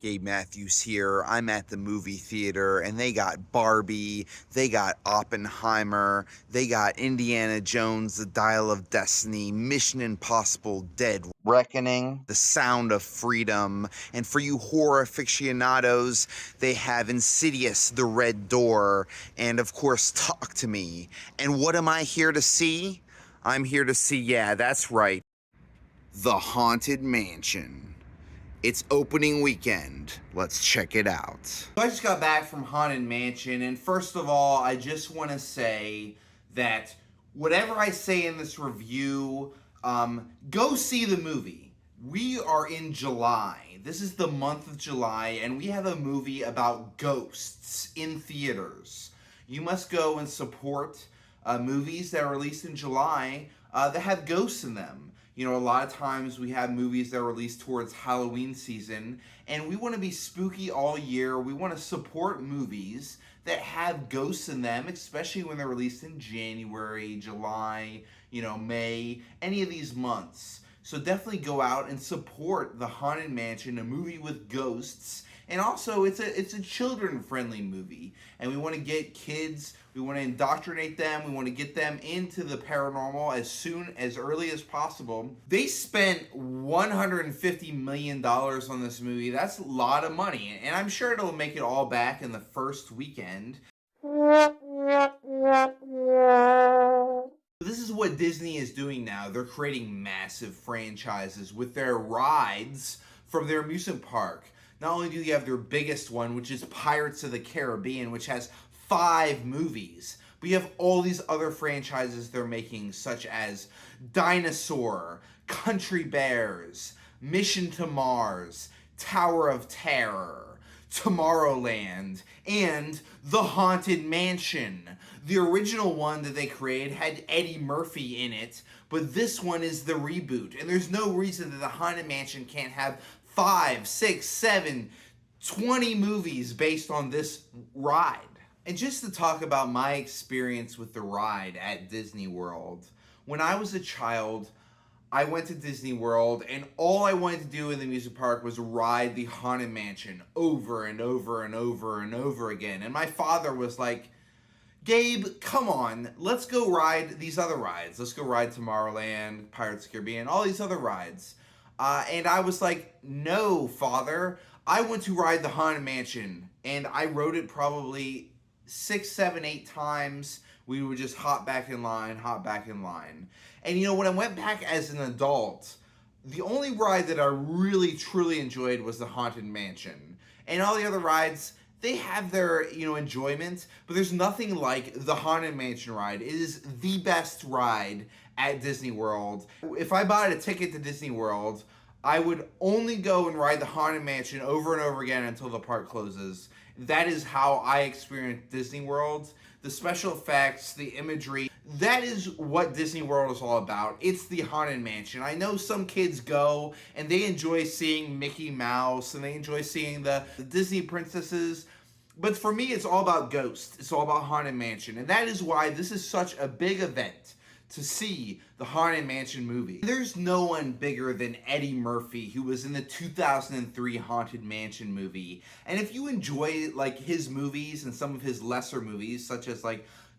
Gabe Mathews here. I'm at the movie theater and they got Barbie, they got Oppenheimer, they got Indiana Jones, The Dial of Destiny, Mission Impossible Dead Reckoning, The Sound of Freedom, and for you horror aficionados, they have Insidious, The Red Door, and of course, Talk to Me. And what am I here to see? I'm here to see, yeah, that's right, The Haunted Mansion. It's opening weekend. Let's check it out. I just got back from Haunted Mansion, and first of all, I just want to say that whatever I say in this review, go see the movie. We are in July. This is the month of July, and we have a movie about ghosts in theaters. You must go and support movies that are released in July that have ghosts in them. You know, a lot of times we have movies that are released towards Halloween season, and we want to be spooky all year. We want to support movies that have ghosts in them, especially when they're released in January, July, May, any of these months. So definitely go out and support The Haunted Mansion, a movie with ghosts. And also, it's a children-friendly movie, and we want to get kids, we want to indoctrinate them, we want to get them into the paranormal as early as possible. They spent $150 million on this movie. That's a lot of money, and I'm sure it'll make it all back in the first weekend. This is what Disney is doing now. They're creating massive franchises with their rides from their amusement park. Not only do you have their biggest one, which is Pirates of the Caribbean, which has 5 movies, but you have all these other franchises they're making, such as Dinosaur, Country Bears, Mission to Mars, Tower of Terror, Tomorrowland, and The Haunted Mansion. The original one that they created had Eddie Murphy in it, but this one is the reboot, and there's no reason that The Haunted Mansion can't have 5, 6, 7, 20 movies based on this ride. And just to talk about my experience with the ride at Disney World, when I was a child, I went to Disney World, and all I wanted to do in the amusement park was ride the Haunted Mansion over and over and over and over again. And my father was like, Gabe, come on, let's go ride these other rides. Let's go ride Tomorrowland, Pirates of the Caribbean, all these other rides. And I was like, no, Father. I went to ride the Haunted Mansion, and I rode it probably 6, 7, 8 times. We would just hop back in line. And when I went back as an adult, the only ride that I really, truly enjoyed was the Haunted Mansion. And all the other rides, they have their, enjoyment, but there's nothing like the Haunted Mansion ride. It is the best ride at Disney World. If I bought a ticket to Disney World, I would only go and ride the Haunted Mansion over and over again until the park closes. That is how I experienced Disney World. The special effects, the imagery, that is what Disney World is all about. It's the Haunted Mansion. I know some kids go and they enjoy seeing Mickey Mouse and they enjoy seeing the Disney princesses. But for me, it's all about ghosts. It's all about Haunted Mansion. And that is why this is such a big event to see the Haunted Mansion movie. There's no one bigger than Eddie Murphy, who was in the 2003 Haunted Mansion movie. And if you enjoy his movies and some of his lesser movies, such as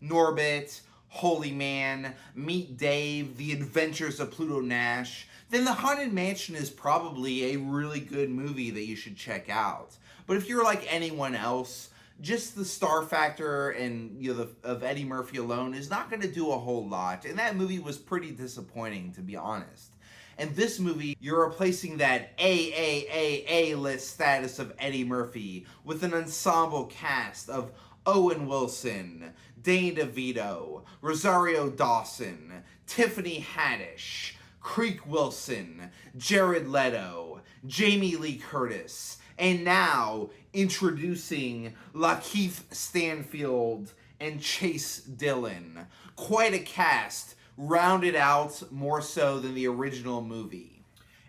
Norbit, Holy Man, Meet Dave, The Adventures of Pluto Nash, then the Haunted Mansion is probably a really good movie that you should check out. But if you're like anyone else, just the star factor and of Eddie Murphy alone is not going to do a whole lot. And that movie was pretty disappointing, to be honest. And this movie, you're replacing that A-list status of Eddie Murphy with an ensemble cast of Owen Wilson, Danny DeVito, Rosario Dawson, Tiffany Haddish, Creek Wilson, Jared Leto, Jamie Lee Curtis, and now introducing Lakeith Stanfield and Chase Dillon. Quite a cast, rounded out more so than the original movie.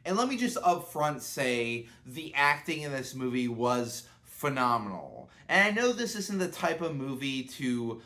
And let me just up front say the acting in this movie was phenomenal. And I know this isn't the type of movie to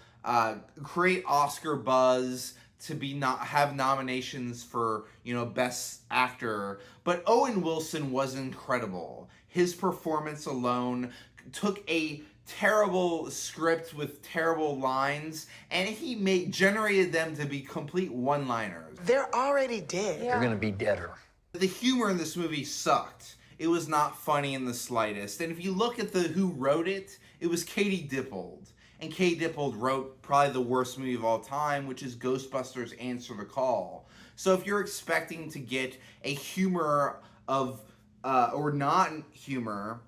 create Oscar buzz, to have nominations for, Best Actor, but Owen Wilson was incredible. His performance alone took a terrible script with terrible lines, and he generated them to be complete one-liners. They're already dead. They're gonna be deader. The humor in this movie sucked. It was not funny in the slightest. And if you look at who wrote it, it was Katie Dippold. And Katie Dippold wrote probably the worst movie of all time, which is Ghostbusters Answer the Call. So if you're expecting to get a humor of, or non-humor,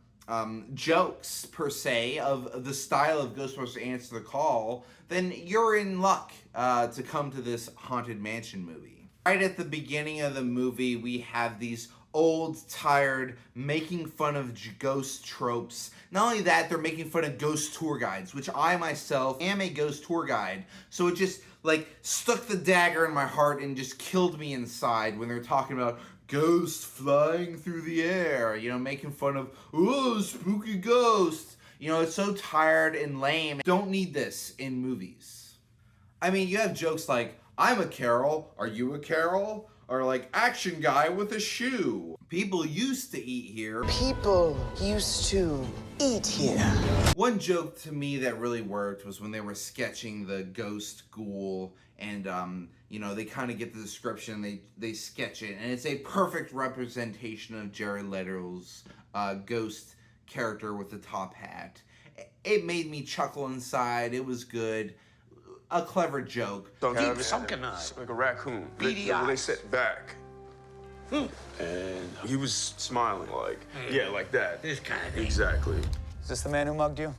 jokes per se of the style of Ghostbusters Answer the Call, then you're in luck to come to this Haunted Mansion movie. Right at the beginning of the movie, we have these old, tired, making fun of ghost tropes. Not only that, they're making fun of ghost tour guides, which I myself am a ghost tour guide. So it just like stuck the dagger in my heart and just killed me inside when they're talking about ghosts flying through the air, you know, making fun of, oh, spooky ghosts. You know, it's so tired and lame. Don't need this in movies. I mean, you have jokes like, I'm a Carol, are you a Carol? Or like, action guy with a shoe. People used to eat here. People used to eat here. One joke to me that really worked was when they were sketching the ghost ghoul, and you know, they kind of get the description, they sketch it, and it's a perfect representation of Jared Leto's ghost character with the top hat. It made me chuckle inside. It was good. A clever joke. Deep sunken eyes. Like a raccoon. Beady They eyes. sit back. And he was smiling like, yeah, like that. This kind of thing. Exactly. Is this the man who mugged you?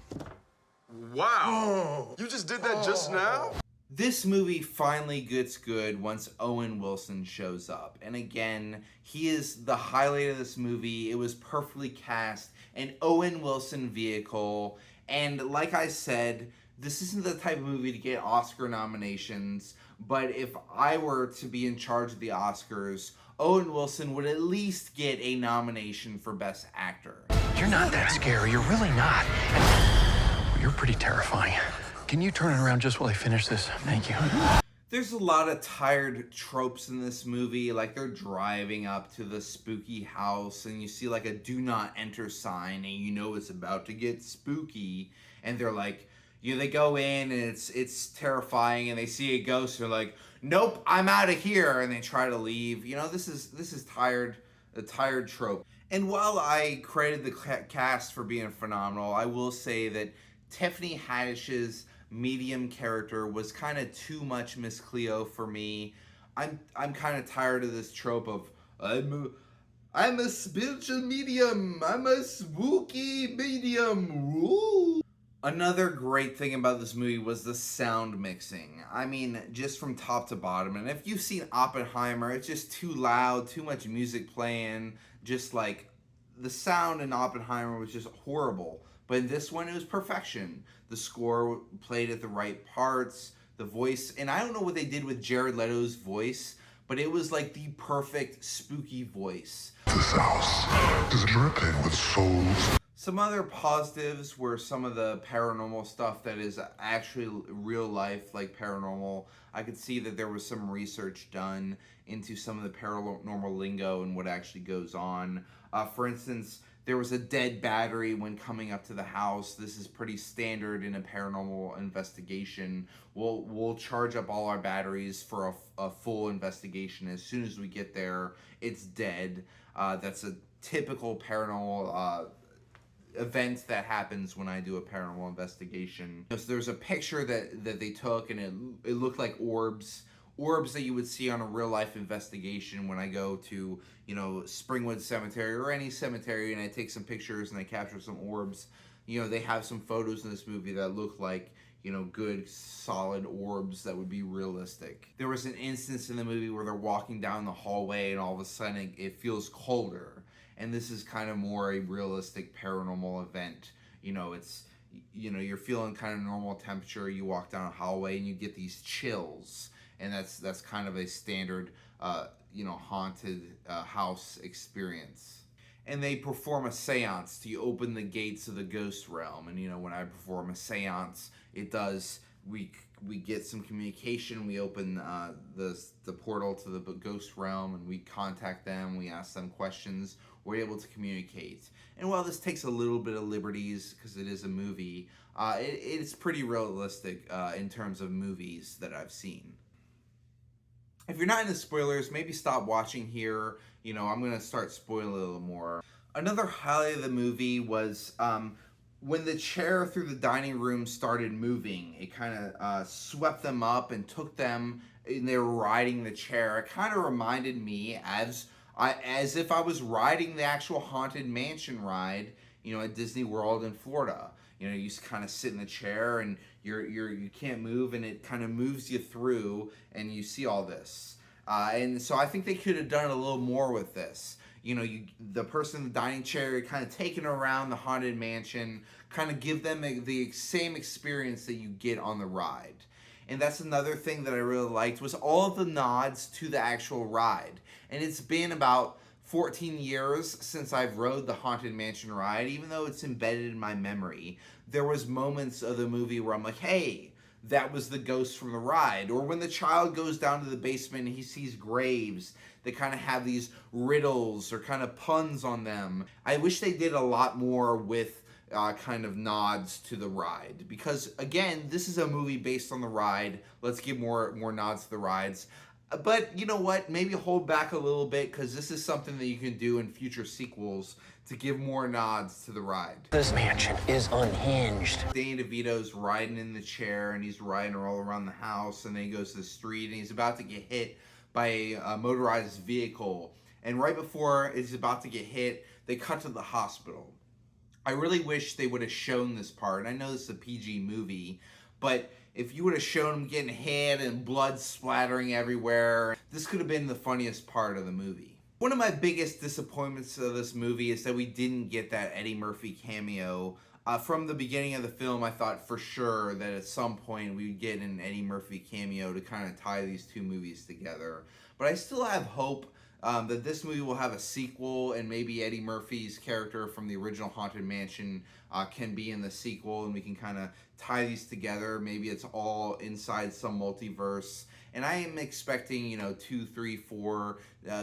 Wow. You just did that just now? This movie finally gets good once Owen Wilson shows up. And again, he is the highlight of this movie. It was perfectly cast, an Owen Wilson vehicle. And like I said, this isn't the type of movie to get Oscar nominations, but if I were to be in charge of the Oscars, Owen Wilson would at least get a nomination for Best Actor. You're not that scary. You're really not. You're pretty terrifying. Can you turn it around just while I finish this? Thank you. There's a lot of tired tropes in this movie, like they're driving up to the spooky house and you see like a do not enter sign and you know it's about to get spooky, and they're like, you know, they go in and it's terrifying and they see a ghost and they're like, nope, I'm out of here, and they try to leave. You know, this is tired, a tired trope. And while I credited the cast for being phenomenal, I will say that Tiffany Haddish's medium character was kind of too much Miss Cleo for me. I'm kind of tired of this trope of I'm a spiritual medium, I'm a spooky medium. Woo. Another great thing about this movie was the sound mixing. I mean, just from top to bottom. And if you've seen Oppenheimer, it's just too loud, too much music playing. Just like, the sound in Oppenheimer was just horrible. But in this one, it was perfection. The score played at the right parts, the voice. And I don't know what they did with Jared Leto's voice, but it was like the perfect spooky voice. This house is dripping with souls. Some other positives were some of the paranormal stuff that is actually real life, like paranormal. I could see that there was some research done into some of the paranormal lingo and what actually goes on. For instance, there was a dead battery when coming up to the house. This is pretty standard in a paranormal investigation. We'll charge up all our batteries for a full investigation. As soon as we get there, it's dead. That's a typical paranormal event that happens when I do a paranormal investigation. So there's a picture that they took, and it looked like orbs that you would see on a real life investigation when I go to, you know, Springwood Cemetery or any cemetery, and I take some pictures and I capture some orbs. You know, they have some photos in this movie that look like, you know, good solid orbs that would be realistic. There was an instance in the movie where they're walking down the hallway and all of a sudden it feels colder. And this is kind of more a realistic paranormal event. You know, it's, you know, you're feeling kind of normal temperature. You walk down a hallway and you get these chills. And that's kind of a standard, you know, haunted house experience. And they perform a seance to open the gates of the ghost realm. And, you know, when I perform a seance, it does, we get some communication. We open the portal to the ghost realm and we contact them. We ask them questions. were able to communicate. And while this takes a little bit of liberties because it is a movie, it's pretty realistic in terms of movies that I've seen. If you're not into spoilers, maybe stop watching here. I'm going to start spoiling a little more. Another highlight of the movie was when the chair through the dining room started moving. It kind of swept them up and took them, and they were riding the chair. It kind of reminded me as if I was riding the actual Haunted Mansion ride, at Disney World in Florida. You just kind of sit in the chair and you can't move, and it kind of moves you through, and you see all this. And so I think they could have done a little more with this. The person in the dining chair, kind of taken around the Haunted Mansion, kind of give them the same experience that you get on the ride. And that's another thing that I really liked, was all of the nods to the actual ride. And it's been about 14 years since I've rode the Haunted Mansion ride. Even though it's embedded in my memory, there was moments of the movie where I'm like, hey, that was the ghost from the ride. Or when the child goes down to the basement and he sees graves, they kind of have these riddles or kind of puns on them. I wish they did a lot more with kind of nods to the ride, because again, this is a movie based on the ride. Let's give more nods to the rides. But you know what? Maybe hold back a little bit, because this is something that you can do in future sequels to give more nods to the ride. This mansion is unhinged. Danny DeVito's riding in the chair, and he's riding all around the house, and then he goes to the street, and he's about to get hit by a motorized vehicle. And right before he's about to get hit, they cut to the hospital. I really wish they would have shown this part. I know this is a PG movie, but if you would have shown him getting hit and blood splattering everywhere, this could have been the funniest part of the movie. One of my biggest disappointments of this movie is that we didn't get that Eddie Murphy cameo. From the beginning of the film, I thought for sure that at some point we would get an Eddie Murphy cameo to kind of tie these two movies together. But I still have hope that this movie will have a sequel, and maybe Eddie Murphy's character from the original Haunted Mansion can be in the sequel, and we can kind of tie these together. Maybe it's all inside some multiverse. And I am expecting, 2, 3, 4,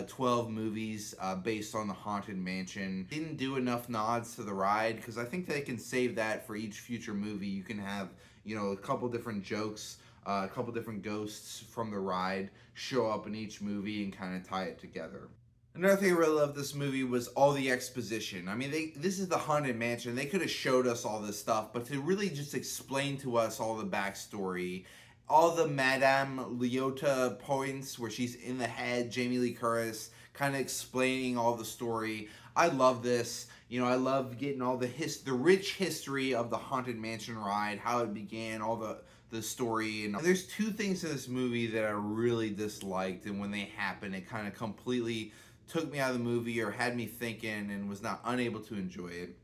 12 movies based on the Haunted Mansion. Didn't do enough nods to the ride, because I think they can save that for each future movie. You can have, a couple different jokes, a couple different ghosts from the ride show up in each movie and kind of tie it together. Another thing I really loved this movie was all the exposition. I mean, this is the Haunted Mansion. They could have showed us all this stuff, but to really just explain to us all the backstory, all the Madame Leota points where she's in the head, Jamie Lee Curtis, kind of explaining all the story. I love this. I love getting all the rich history of the Haunted Mansion ride, how it began, all the story. And there's two things in this movie that I really disliked, and when they happened, it kind of completely took me out of the movie or had me thinking and was not unable to enjoy it.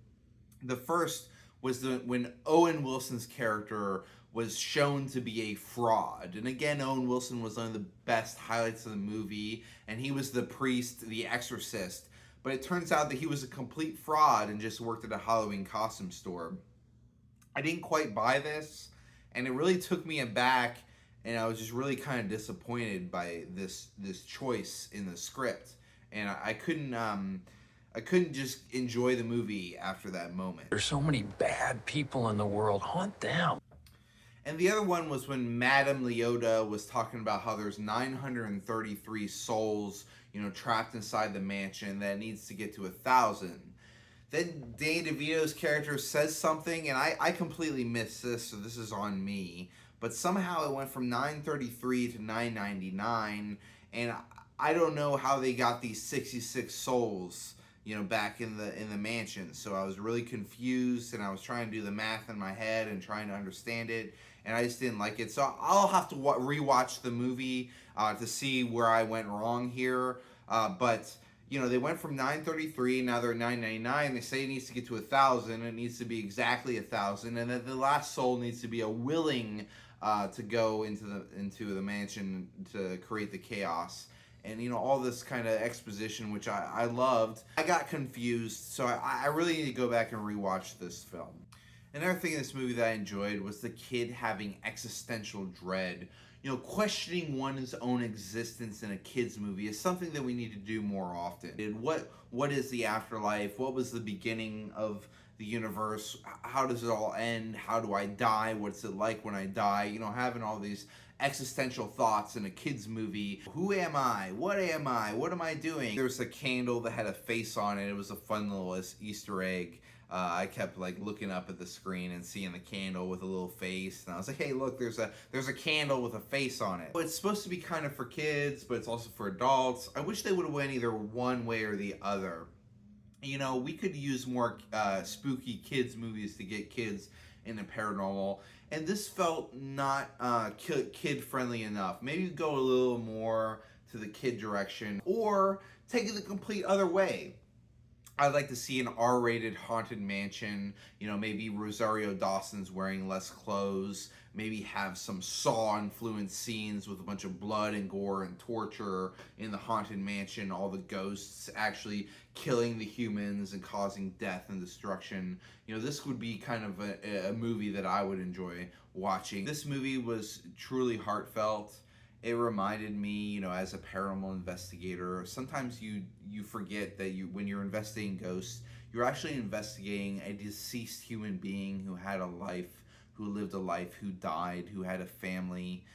The first was when Owen Wilson's character was shown to be a fraud. And again, Owen Wilson was one of the best highlights of the movie, and he was the priest, the exorcist. But it turns out that he was a complete fraud and just worked at a Halloween costume store. I didn't quite buy this, and it really took me aback, and I was just really kind of disappointed by this choice in the script. And I couldn't just enjoy the movie after that moment. There's so many bad people in the world. Haunt them. And the other one was when Madame Leota was talking about how there's 933 souls, trapped inside the mansion that needs to get to 1,000. Then Danny DeVito's character says something, and I completely missed this, so this is on me. But somehow it went from 933 to 999, and I don't know how they got these 66 souls, back in the mansion. So I was really confused, and I was trying to do the math in my head and trying to understand it, and I just didn't like it. So I'll have to rewatch the movie to see where I went wrong here. But they went from 933, now they're 999. They say it needs to get to 1,000. It needs to be exactly 1,000, and then the last soul needs to be willing to go into the mansion to create the chaos. And all this kind of exposition, which I loved. I got confused, so I really need to go back and rewatch this film. Another thing in this movie that I enjoyed was the kid having existential dread. questioning one's own existence in a kid's movie is something that we need to do more often. And what is the afterlife? What was the beginning of the universe? How does it all end? How do I die? What's it like when I die? Having all these existential thoughts in a kid's movie. Who am I? What am I? What am I doing? There's a candle that had a face on it. It was a fun little Easter egg. I kept looking up at the screen and seeing the candle with a little face, and I was like, hey, look, there's a candle with a face on it. It's supposed to be kind of for kids, but it's also for adults. I wish they would have went either one way or the other. We could use more spooky kids movies to get kids into paranormal, and this felt not kid friendly enough. Maybe go a little more to the kid direction, or take it the complete other way. I'd like to see an R-rated haunted mansion. Maybe Rosario Dawson's wearing less clothes. Maybe have some Saw-influenced scenes with a bunch of blood and gore and torture in the haunted mansion. All the ghosts actually killing the humans and causing death and destruction. This would be kind of a movie that I would enjoy watching. This movie was truly heartfelt. It reminded me, as a paranormal investigator, sometimes you forget that when you're investigating ghosts, you're actually investigating a deceased human being who had a life, who lived a life, who died, who had a family.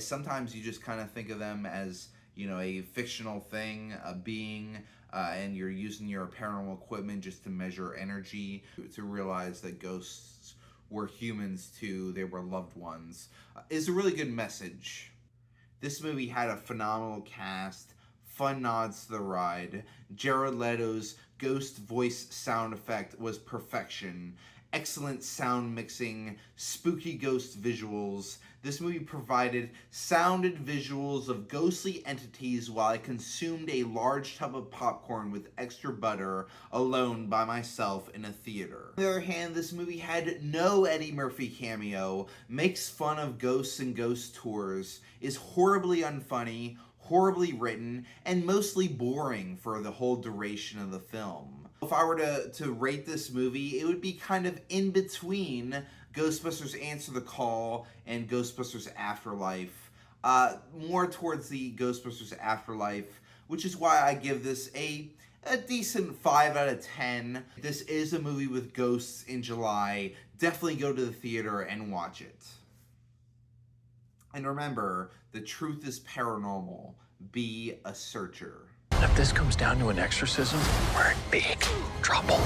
Sometimes you just kind of think of them as, a fictional thing, a being, and you're using your paranormal equipment just to measure energy, to realize that ghosts were humans too, they were loved ones. It's a really good message. This movie had a phenomenal cast, fun nods to the ride. Jared Leto's ghost voice sound effect was perfection. Excellent sound mixing, spooky ghost visuals. This movie provided sounded visuals of ghostly entities while I consumed a large tub of popcorn with extra butter alone by myself in a theater. On the other hand, this movie had no Eddie Murphy cameo, makes fun of ghosts and ghost tours, is horribly unfunny, horribly written, and mostly boring for the whole duration of the film. If I were to rate this movie, it would be kind of in between Ghostbusters Answer the Call and Ghostbusters Afterlife. More towards the Ghostbusters Afterlife, which is why I give this a decent 5 out of 10. This is a movie with ghosts in July. Definitely go to the theater and watch it. And remember, the truth is paranormal. Be a searcher. If this comes down to an exorcism, we're in big trouble.